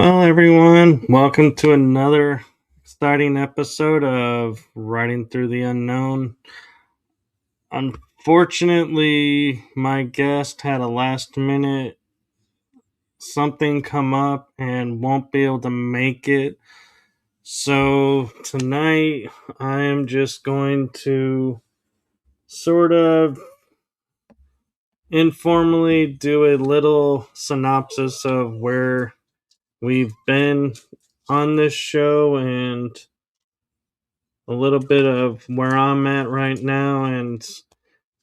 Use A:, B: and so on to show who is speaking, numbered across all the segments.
A: Well, everyone, welcome to another exciting episode of Riding Through the Unknown. Unfortunately, my guest had a last minute something come up and won't be able to make it. So tonight, I am just going to sort of informally do a little synopsis of where we've been on this show and a little bit of where I'm at right now and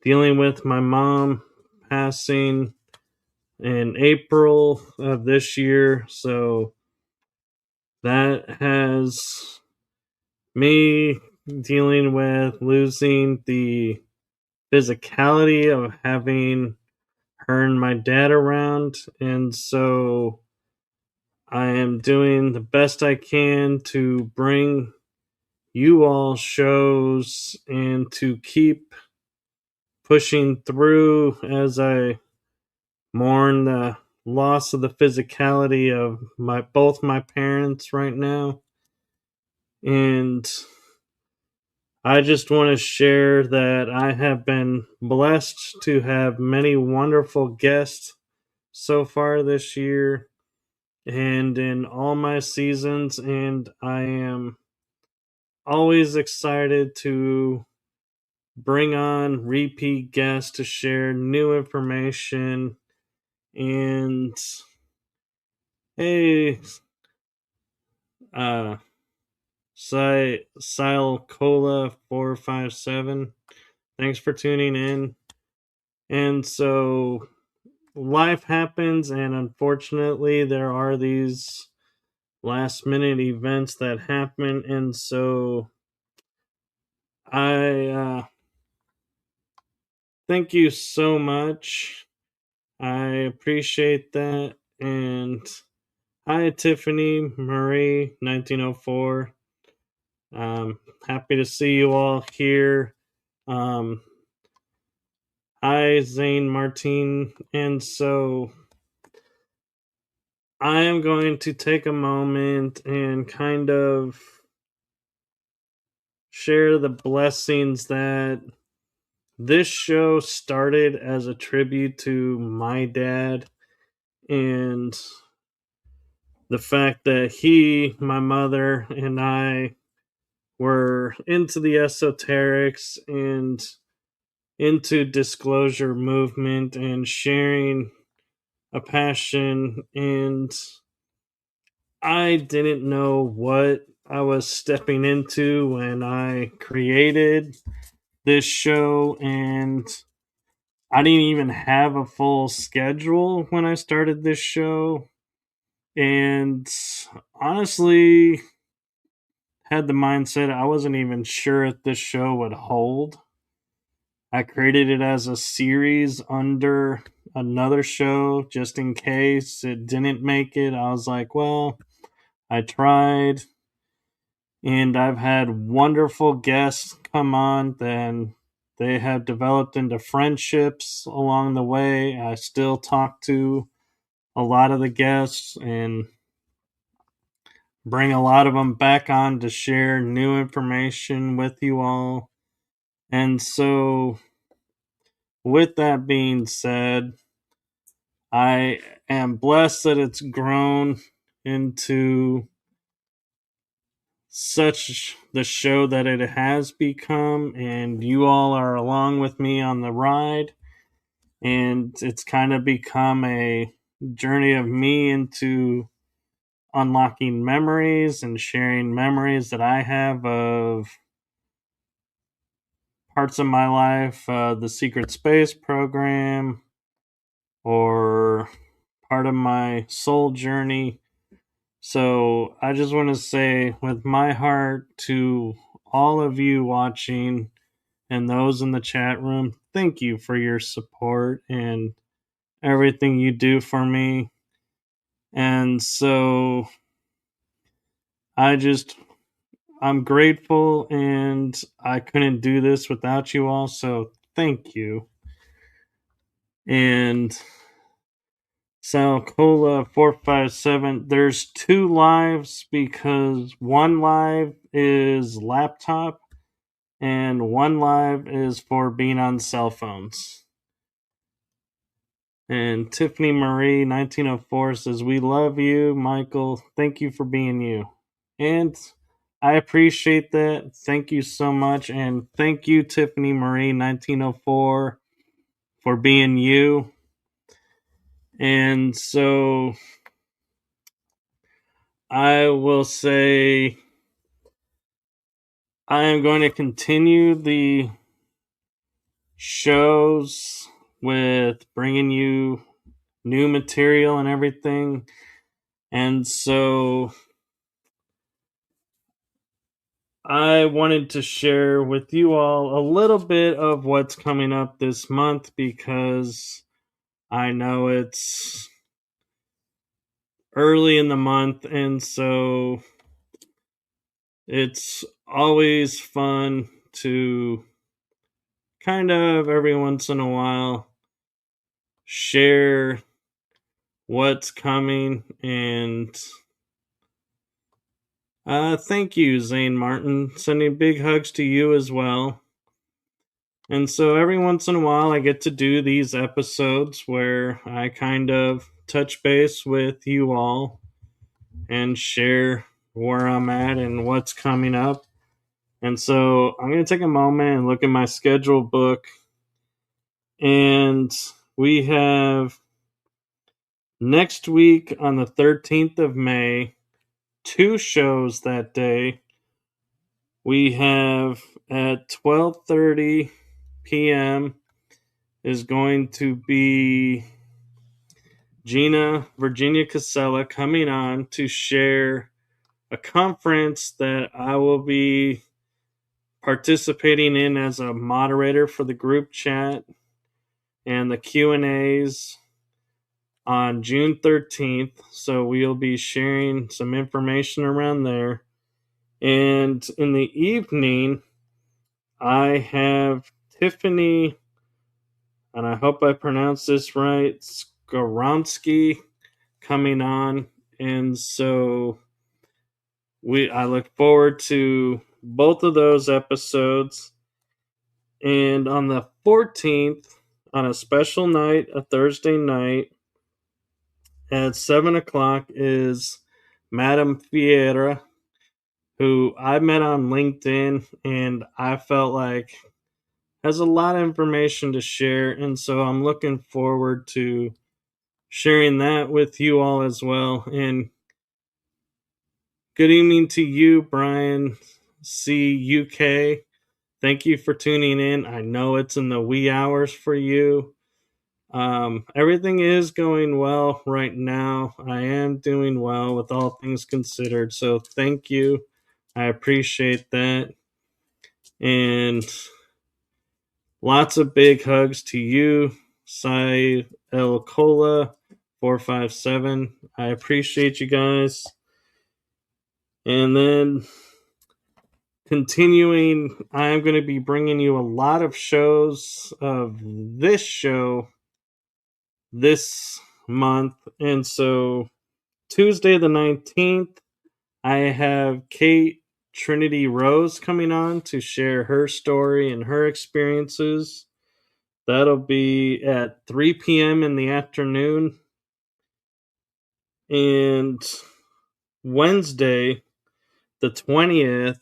A: dealing with my mom passing in April of this year. So that has me dealing with losing the physicality of having her and my dad around. And so I am doing the best I can to bring you all shows and to keep pushing through as I mourn the loss of the physicality of both my parents right now. And I just want to share that I have been blessed to have many wonderful guests so far this year and in all my seasons, and I am always excited to bring on repeat guests to share new information. And hey, uh, Cola 457, thanks for tuning in. And so life happens, and unfortunately, there are these last minute events that happen. And so I thank you so much. I appreciate that. And hi, Tiffany Marie, 1904. Happy to see you all here. Um, Hi, Zane Martin. And so I am going to take a moment and kind of share the blessings that this show started as a tribute to my dad and the fact that he, my mother, and I were into the esoterics and into disclosure movement and sharing a passion, and I didn't know what I was stepping into when I created this show, and I didn't even have a full schedule when I started this show, and honestly had the mindset I wasn't even sure if this show would hold. I created it as a series under another show just in case it didn't make it. I was like, well, I tried, and I've had wonderful guests come on. Then they have developed into friendships along the way. I still talk to a lot of the guests and bring a lot of them back on to share new information with you all. And so, with that being said, I am blessed that it's grown into such the show that it has become, and you all are along with me on the ride, and it's kind of become a journey of me into unlocking memories and sharing memories that I have of parts of my life, the secret space program, or part of my soul journey. So I just want to say, with my heart, to all of you watching and those in the chat room, thank you for your support and everything you do for me. And so I'm grateful, and I couldn't do this without you all. So thank you. And Salcola 457. There's 2 lives because one live is laptop and one live is for being on cell phones. And Tiffany Marie 1904 says, "We love you, Michael. Thank you for being you." And I appreciate that. Thank you so much. And thank you, Tiffany Marie 1904, for being you. And so I will say I am going to continue the shows with bringing you new material and everything. And so I wanted to share with you all a little bit of what's coming up this month because I know it's early in the month, and so it's always fun to kind of every once in a while share what's coming. And thank you, Zane Martin. Sending big hugs to you as well. And so every once in a while, I get to do these episodes where I kind of touch base with you all and share where I'm at and what's coming up. And so I'm going to take a moment and look at my schedule book. And we have next week on the 13th of May, 2 shows that day. We have at 12:30 p.m. is going to be Gina Virginia Casella coming on to share a conference that I will be participating in as a moderator for the group chat and the Q&As on June 13th. So we'll be sharing some information around there. And in the evening, I have Tiffany, and I hope I pronounced this right, Skoronsky coming on. And so I look forward to both of those episodes. And on the 14th, on a special night, a Thursday night, at 7 o'clock is Madame Fiera, who I met on LinkedIn, and I felt like has a lot of information to share. And so I'm looking forward to sharing that with you all as well. And good evening to you, Brian C. UK. Thank you for tuning in. I know it's in the wee hours for you. Everything is going well right now. I am doing well with all things considered. So thank you. I appreciate that. And lots of big hugs to you, Sai El Cola 457. I appreciate you guys. And then continuing, I am going to be bringing you a lot of shows of this show this month. And so Tuesday the 19th, I have Kate Trinity Rose coming on to share her story and her experiences. That'll be at 3 p.m. in the afternoon. And Wednesday, the 20th,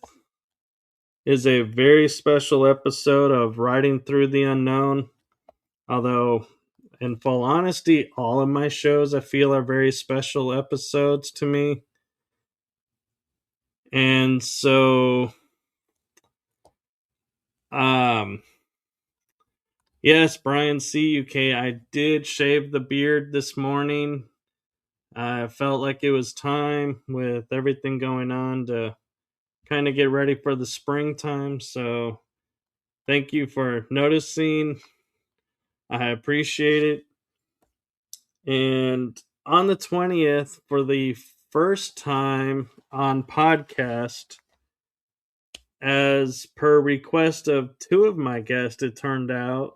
A: is a very special episode of Riding Through the Unknown. Although, in full honesty, all of my shows I feel are very special episodes to me. And so, yes, Brian C. UK, I did shave the beard this morning. I felt like it was time with everything going on to kind of get ready for the springtime. So thank you for noticing. I appreciate it. And on the 20th, for the first time on podcast, as per request of 2 of my guests, it turned out,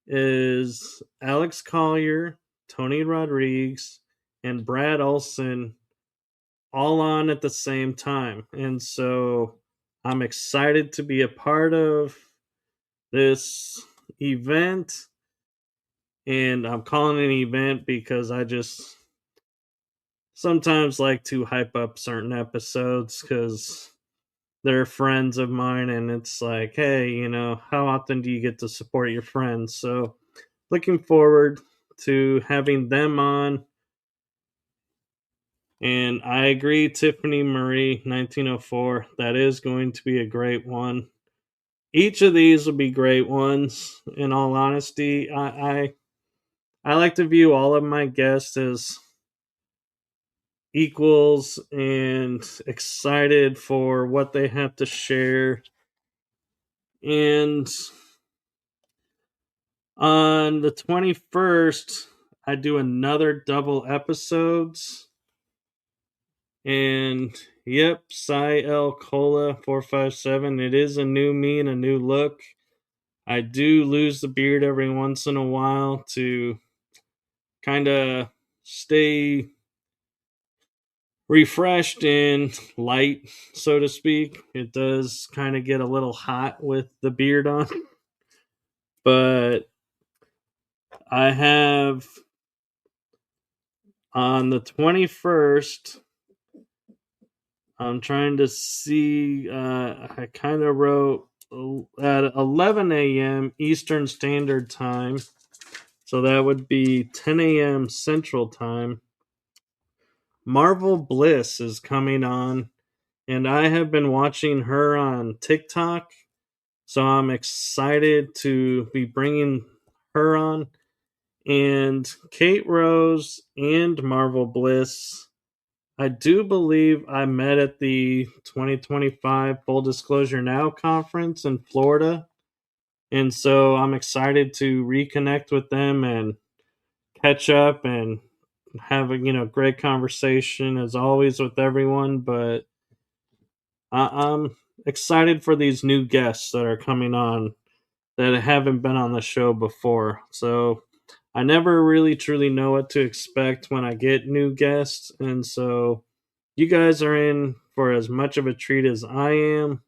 A: is Alex Collier Tony Rodriguez, and Brad Olson all on at the same time. And so I'm excited to be a part of this event. And I'm calling it an event because I just sometimes like to hype up certain episodes because they're friends of mine. And it's like, hey, how often do you get to support your friends? So looking forward to having them on. And I agree, Tiffany Marie, 1904. That is going to be a great one. Each of these will be great ones. In all honesty, I like to view all of my guests as equals and excited for what they have to share. And on the 21st, I do another double episodes. And yep, Cy L Cola 457. It is a new me and a new look. I do lose the beard every once in a while to kind of stay refreshed and light, so to speak. It does kind of get a little hot with the beard on. But I have on the 21st, I'm trying to see, I kind of wrote at 11 a.m. Eastern Standard Time. So that would be 10 a.m. Central Time. Marvel Bliss is coming on, and I have been watching her on TikTok. So I'm excited to be bringing her on. And Kate Rose and Marvel Bliss, I do believe I met at the 2025 Full Disclosure Now conference in Florida. And so I'm excited to reconnect with them and catch up and have a great conversation as always with everyone. But I'm excited for these new guests that are coming on that haven't been on the show before. So I never really truly know what to expect when I get new guests. And so you guys are in for as much of a treat as I am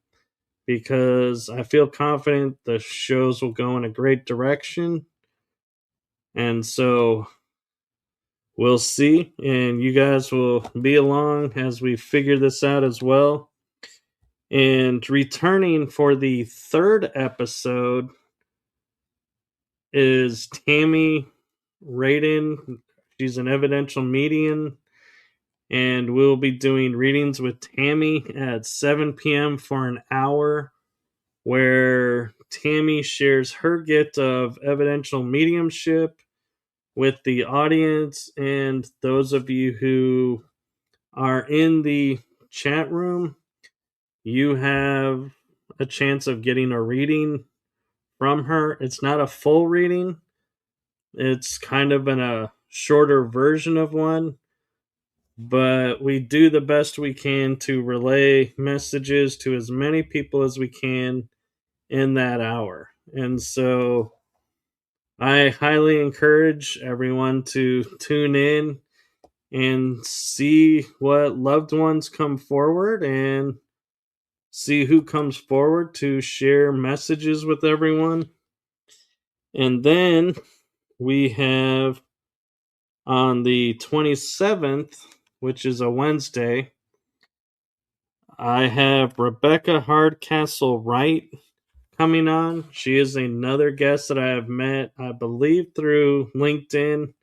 A: because I feel confident the shows will go in a great direction. And so we'll see. And you guys will be along as we figure this out as well. And returning for the third episode is Tammy Radin. She's an evidential medium, and we'll be doing readings with Tammy at 7 p.m. for an hour, where Tammy shares her gift of evidential mediumship with the audience and those of you who are in the chat room. You have a chance of getting a reading from her. It's not a full reading. It's kind of a shorter version of one, but we do the best we can to relay messages to as many people as we can in that hour. And so I highly encourage everyone to tune in and see what loved ones come forward and see who comes forward to share messages with everyone. And then we have on the 27th, which is a Wednesday, I have Rebecca Hardcastle Wright coming on. She is another guest that I have met, I believe, through LinkedIn.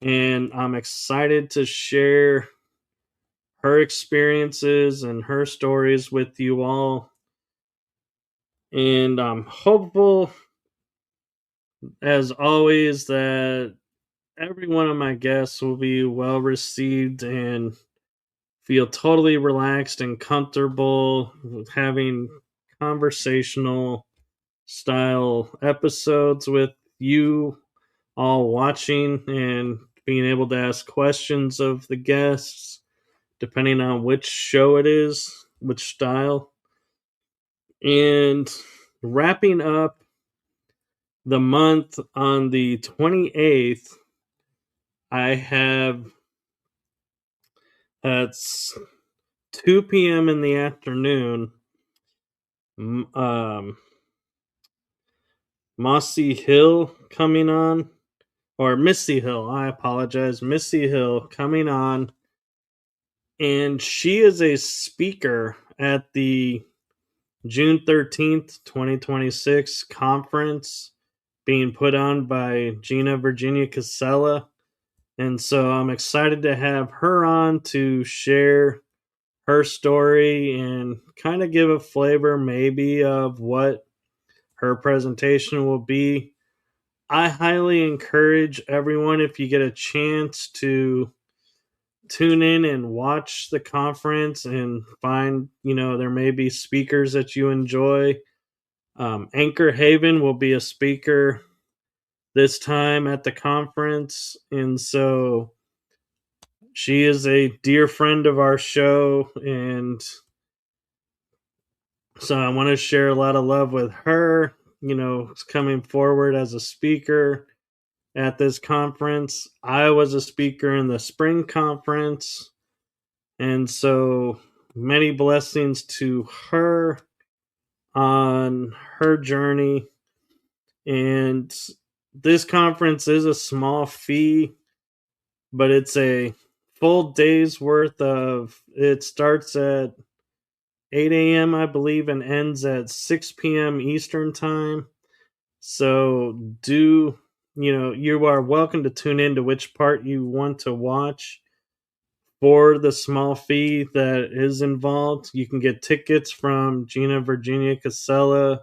A: And I'm excited to share her experiences and her stories with you all. And I'm hopeful, as always, that every one of my guests will be well received and feel totally relaxed and comfortable with having conversational style episodes with you all watching and being able to ask questions of the guests depending on which show it is, which style. And wrapping up the month on the 28th, I have at 2 p.m. in the afternoon, Mossy Hill coming on, or Missy Hill, I apologize, Missy Hill coming on, and she is a speaker at the June 13th, 2026 conference being put on by Gina Virginia Casella. And so I'm excited to have her on to share her story and kind of give a flavor maybe of what her presentation will be. I highly encourage everyone, if you get a chance, to tune in and watch the conference and find, there may be speakers that you enjoy. Anchor Haven will be a speaker this time at the conference, and so she is a dear friend of our show, and so I want to share a lot of love with her, coming forward as a speaker at this conference. I was a speaker in the spring conference, and so many blessings to her on her journey. And this conference is a small fee, but it's a full day's worth of, it starts at 8 a.m., I believe, and ends at 6 p.m. Eastern Time. So you are welcome to tune in to which part you want to watch for the small fee that is involved. You can get tickets from Gina Virginia Casella,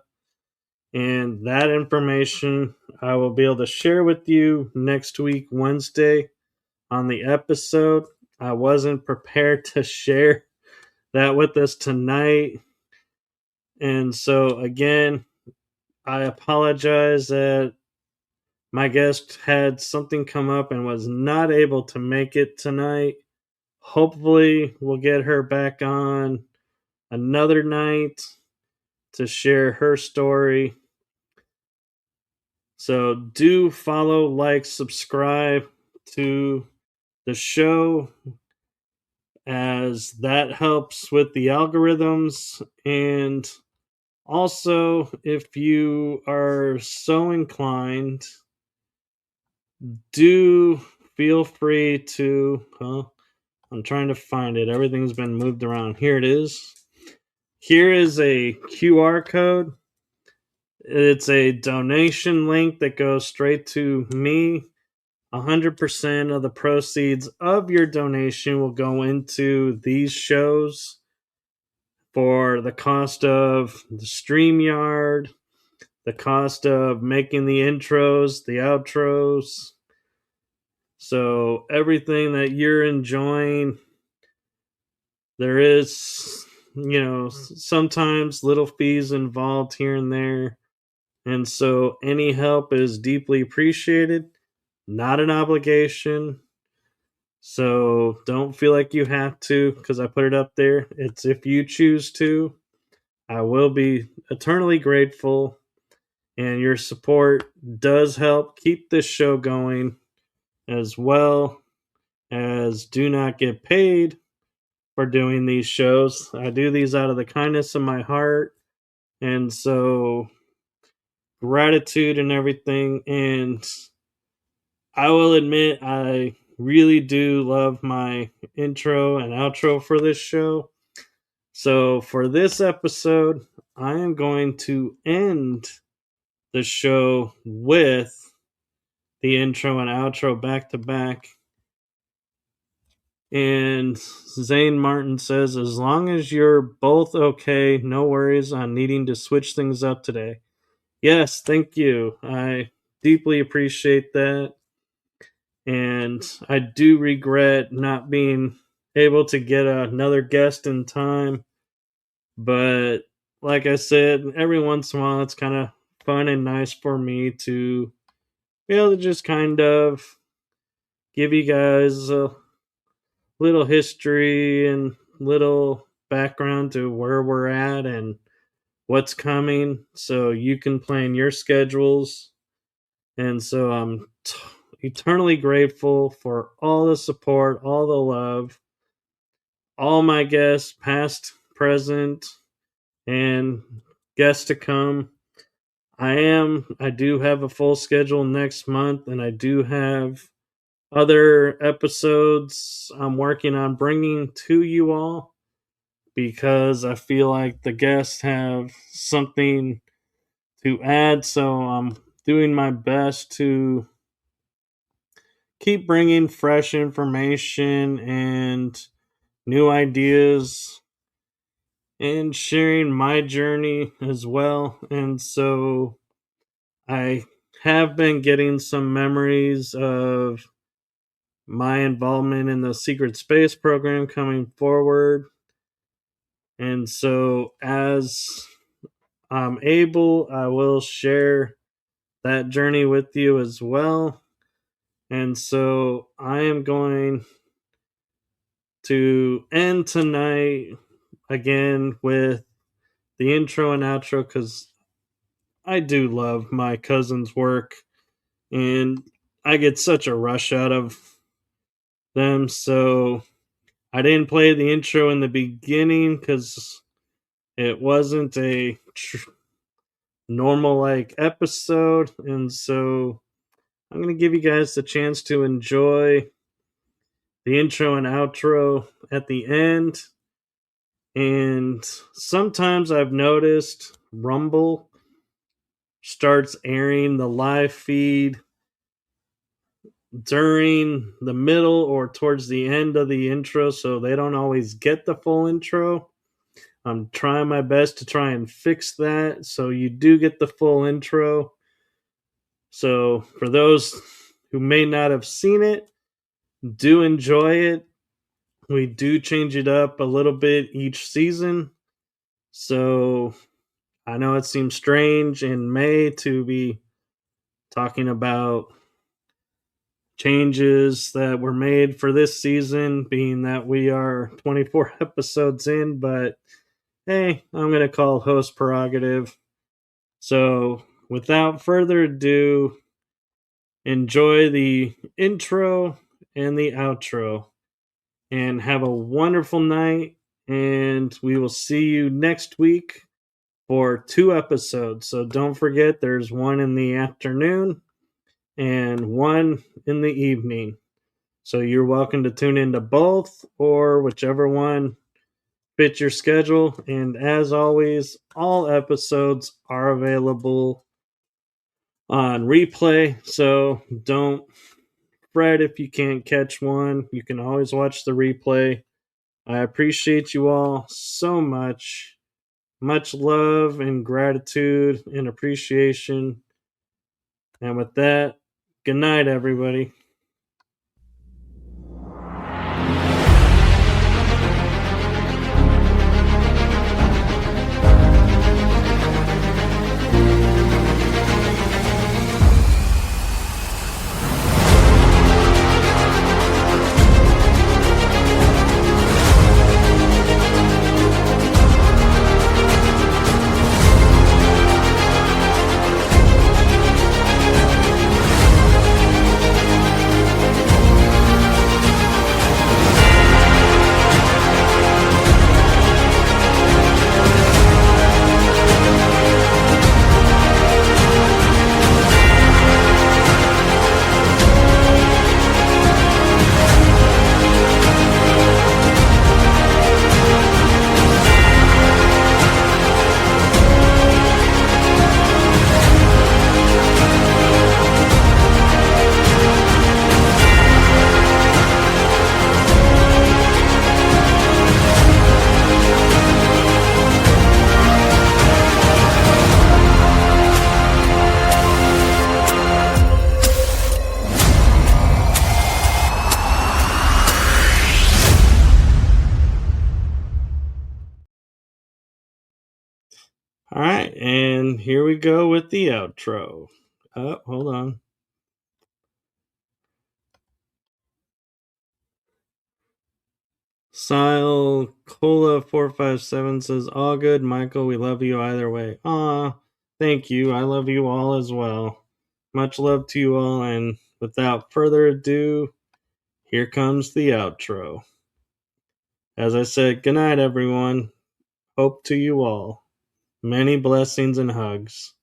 A: and that information I will be able to share with you next week, Wednesday, on the episode. I wasn't prepared to share that with us tonight. And so, again, I apologize that my guest had something come up and was not able to make it tonight. Hopefully, we'll get her back on another night to share her story. So do follow, like, subscribe to the show, as that helps with the algorithms. And also, if you are so inclined, do feel free to, I'm trying to find it. Everything's been moved around. Here it is. Here is a QR code. It's a donation link that goes straight to me. 100% of the proceeds of your donation will go into these shows for the cost of the StreamYard, the cost of making the intros, the outros. So everything that you're enjoying, there is, sometimes little fees involved here and there. And so any help is deeply appreciated, not an obligation. So don't feel like you have to, because I put it up there. It's if you choose to. I will be eternally grateful, and your support does help keep this show going, as well as do not get paid for doing these shows. I do these out of the kindness of my heart, and so gratitude and everything. And I will admit, I really do love my intro and outro for this show. So for this episode, I am going to end the show with the intro and outro back to back. And Zane Martin says, as long as you're both okay, no worries on needing to switch things up today. Yes, thank you. I deeply appreciate that. And I do regret not being able to get another guest in time. But like I said, every once in a while, it's kind of fun and nice for me to be able to just kind of give you guys a little history and little background to where we're at and what's coming, so you can plan your schedules. And so I'm eternally grateful for all the support, all the love, all my guests, past, present, and guests to come. I do have a full schedule next month, and I do have other episodes I'm working on bringing to you all because I feel like the guests have something to add. So I'm doing my best to keep bringing fresh information and new ideas and sharing my journey as well. And so I have been getting some memories of my involvement in the secret space program coming forward. And so as I'm able, I will share that journey with you as well. And so I am going to end tonight again with the intro and outro because I do love my cousin's work and I get such a rush out of them. So I didn't play the intro in the beginning because it wasn't a normal like episode. And so I'm going to give you guys the chance to enjoy the intro and outro at the end. And sometimes I've noticed Rumble starts airing the live feed during the middle or towards the end of the intro, so they don't always get the full intro. I'm trying my best to try and fix that so you do get the full intro. So for those who may not have seen it, do enjoy it. We do change it up a little bit each season. So I know it seems strange in May to be talking about changes that were made for this season, being that we are 24 episodes in, but hey, I'm going to call host prerogative. So without further ado, enjoy the intro and the outro and have a wonderful night. And we will see you next week for 2 episodes. So don't forget, there's one in the afternoon and one in the evening. So you're welcome to tune into both or whichever one fits your schedule. And as always, all episodes are available on replay. So don't fret if you can't catch one. You can always watch the replay. I appreciate you all so much. Much love and gratitude and appreciation. And with that, good night, everybody. All right, and here we go with the outro. Oh, hold on. Sile Cola 457 says, all good, Michael. We love you either way. Aw, thank you. I love you all as well. Much love to you all, and without further ado, here comes the outro. As I said, good night, everyone. Hope to you all. Many blessings and hugs.